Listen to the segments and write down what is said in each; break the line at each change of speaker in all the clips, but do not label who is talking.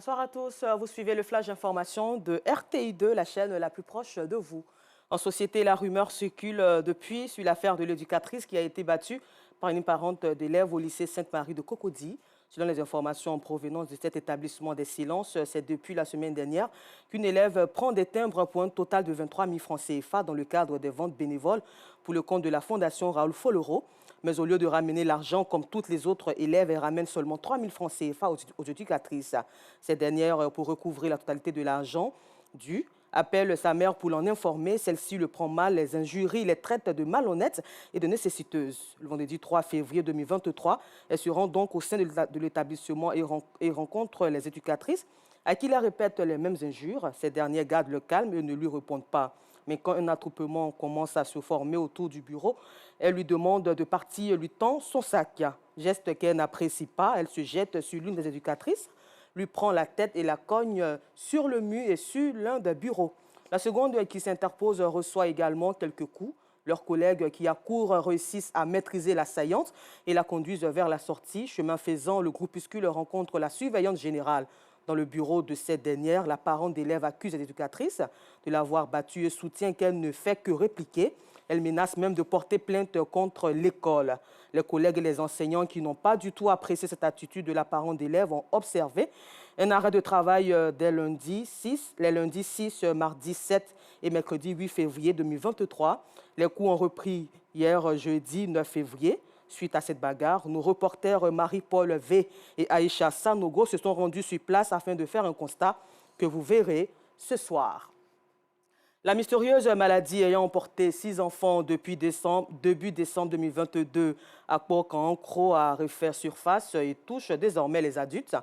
Bonsoir à tous. Vous suivez le flash d'information de RTI2, la chaîne la plus proche de vous. En société, la rumeur circule depuis sur l'affaire de l'éducatrice qui a été battue par une parente d'élèves au lycée Sainte-Marie de Cocody. Selon les informations en provenance de cet établissement des silences, c'est depuis la semaine dernière qu'une élève prend des timbres pour un total de 23 000 francs CFA dans le cadre des ventes bénévoles pour le compte de la Fondation Raoul Follereau. Mais au lieu de ramener l'argent comme toutes les autres élèves, elle ramène seulement 3 000 francs CFA aux éducatrices. Ces dernières, pour recouvrir la totalité de l'argent dû, appelle sa mère pour l'en informer. Celle-ci le prend mal, les injurie, les traite de malhonnête et de nécessiteuse. Le vendredi 3 février 2023, elle se rend donc au sein de l'établissement et rencontre les éducatrices à qui elle répète les mêmes injures. Ces dernières gardent le calme et ne lui répondent pas. Mais quand un attroupement commence à se former autour du bureau, elle lui demande de partir, lui tend son sac. Geste qu'elle n'apprécie pas, elle se jette sur l'une des éducatrices, lui prend la tête et la cogne sur le mur et sur l'un des bureaux. La seconde qui s'interpose reçoit également quelques coups. Leurs collègues qui accourent réussissent à maîtriser l'assaillante et la conduisent vers la sortie. Chemin faisant, le groupuscule rencontre la surveillante générale. Dans le bureau de cette dernière, la parente d'élève accuse l'éducatrice de l'avoir battue et soutient qu'elle ne fait que répliquer. Elle menace même de porter plainte contre l'école. Les collègues et les enseignants qui n'ont pas du tout apprécié cette attitude de la parente d'élève ont observé un arrêt de travail dès les lundis 6, mardi 7 et mercredi 8 février 2023. Les cours ont repris hier jeudi 9 février. Suite à cette bagarre, nos reporters Marie-Paul V et Aïcha Sanogo se sont rendus sur place afin de faire un constat que vous verrez ce soir. La mystérieuse maladie ayant emporté 6 enfants depuis début décembre 2022 à Port-Cancro a refait surface et touche désormais les adultes.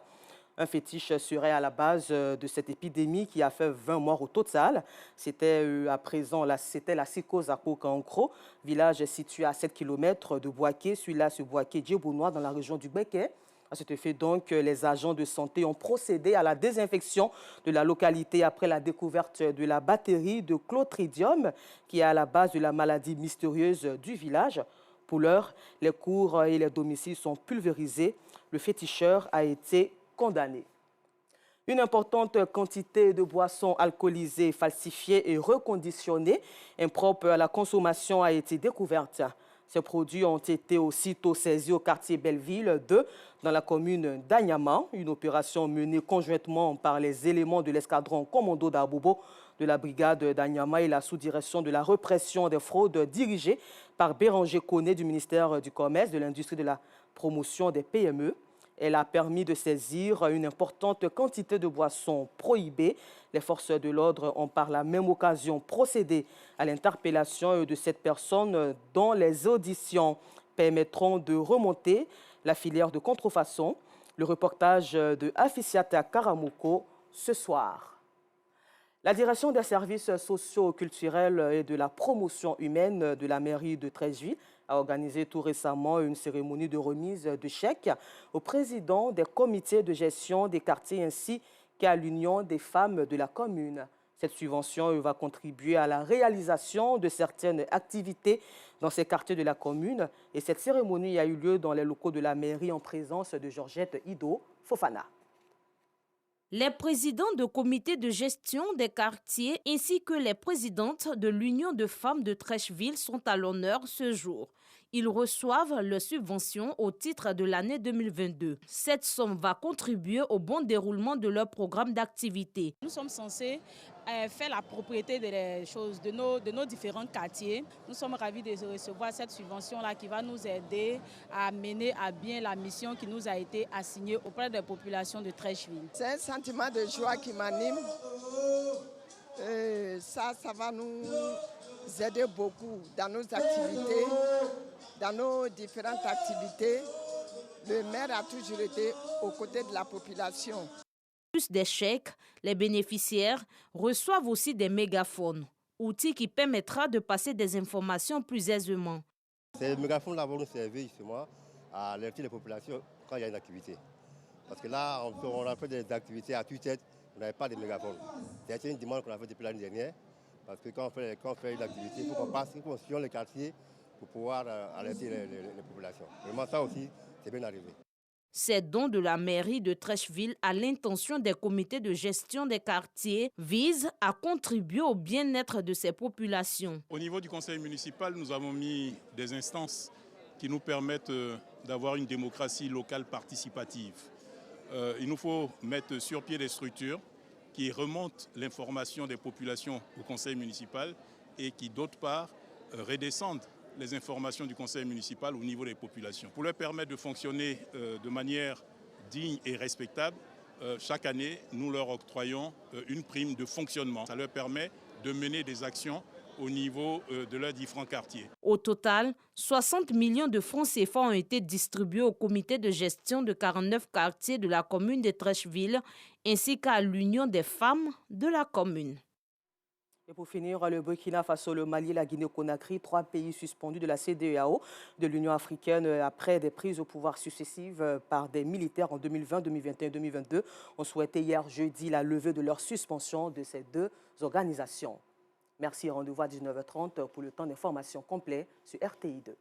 Un fétiche serait à la base de cette épidémie qui a fait 20 morts au total. C'était la psychose à Port-Cancro, village situé à 7 km de Boaké, celui-là sur Boaké-Djebounois dans la région du Béquet. À cet effet, donc, les agents de santé ont procédé à la désinfection de la localité après la découverte de la bactérie de Clostridium qui est à la base de la maladie mystérieuse du village. Pour l'heure, les cours et les domiciles sont pulvérisés. Le féticheur a été condamné. Une importante quantité de boissons alcoolisées, falsifiées et reconditionnées, impropres à la consommation, a été découverte. Ces produits ont été aussitôt saisis au quartier Belleville 2, dans la commune d'Anyama. Une opération menée conjointement par les éléments de l'escadron commando d'Abobo de la brigade d'Anyama et la sous-direction de la répression des fraudes dirigée par Béranger Koné du ministère du Commerce, de l'Industrie et de la Promotion des PME. Elle a permis de saisir une importante quantité de boissons prohibées. Les forces de l'ordre ont par la même occasion procédé à l'interpellation de cette personne dont les auditions permettront de remonter la filière de contrefaçon. Le reportage de Afficiata Karamoko ce soir. La direction des services sociaux, culturels et de la promotion humaine de la mairie de Treichville a organisé tout récemment une cérémonie de remise de chèques au président des comités de gestion des quartiers ainsi qu'à l'Union des femmes de la commune. Cette subvention va contribuer à la réalisation de certaines activités dans ces quartiers de la commune. Et cette cérémonie a eu lieu dans les locaux de la mairie en présence de Georgette Ido Fofana.
Les présidents de comités de gestion des quartiers ainsi que les présidentes de l'Union de femmes de Treichville sont à l'honneur ce jour. Ils reçoivent leurs subventions au titre de l'année 2022. Cette somme va contribuer au bon déroulement de leur programme d'activité.
Nous sommes censés faire la propriété des choses de nos différents quartiers. Nous sommes ravis de recevoir cette subvention-là qui va nous aider à mener à bien la mission qui nous a été assignée auprès des populations de Treichville.
C'est un sentiment de joie qui m'anime. Ça va nous aider beaucoup dans nos activités, dans nos différentes activités. Le maire a toujours été aux côtés de la population.
Plus des chèques, les bénéficiaires reçoivent aussi des mégaphones, outil qui permettra de passer des informations plus aisément.
Ces mégaphones-là vont nous servir justement à alerter les populations quand il y a une activité. Parce que là, on a fait des activités à tue-tête, on n'avait pas de mégaphones. C'est une demande qu'on a faite depuis l'année dernière. Parce que quand on fait une activité, il faut qu'on passe, il faut qu'on sillonne les quartiers pour pouvoir alerter les populations. Vraiment, ça aussi, c'est bien arrivé.
Ces dons de la mairie de Treichville à l'intention des comités de gestion des quartiers visent à contribuer au bien-être de ces populations.
Au niveau du conseil municipal, nous avons mis des instances qui nous permettent d'avoir une démocratie locale participative. Il nous faut mettre sur pied des structures qui remontent l'information des populations au conseil municipal et qui, d'autre part, redescendent les informations du conseil municipal au niveau des populations. Pour leur permettre de fonctionner de manière digne et respectable, chaque année, nous leur octroyons une prime de fonctionnement. Ça leur permet de mener des actions au niveau de leurs différents quartiers.
Au total, 60 millions de francs CFA ont été distribués au comité de gestion de 49 quartiers de la commune de Treichville ainsi qu'à l'Union des femmes de la commune.
Et pour finir, le Burkina Faso, le Mali et la Guinée-Conakry, 3 pays suspendus de la CEDEAO, de l'Union africaine, après des prises au pouvoir successives par des militaires en 2020, 2021 2022, ont souhaité hier jeudi la levée de leur suspension de ces 2 organisations. Merci, rendez-vous à 19h30 pour le temps d'information complet sur RTI2.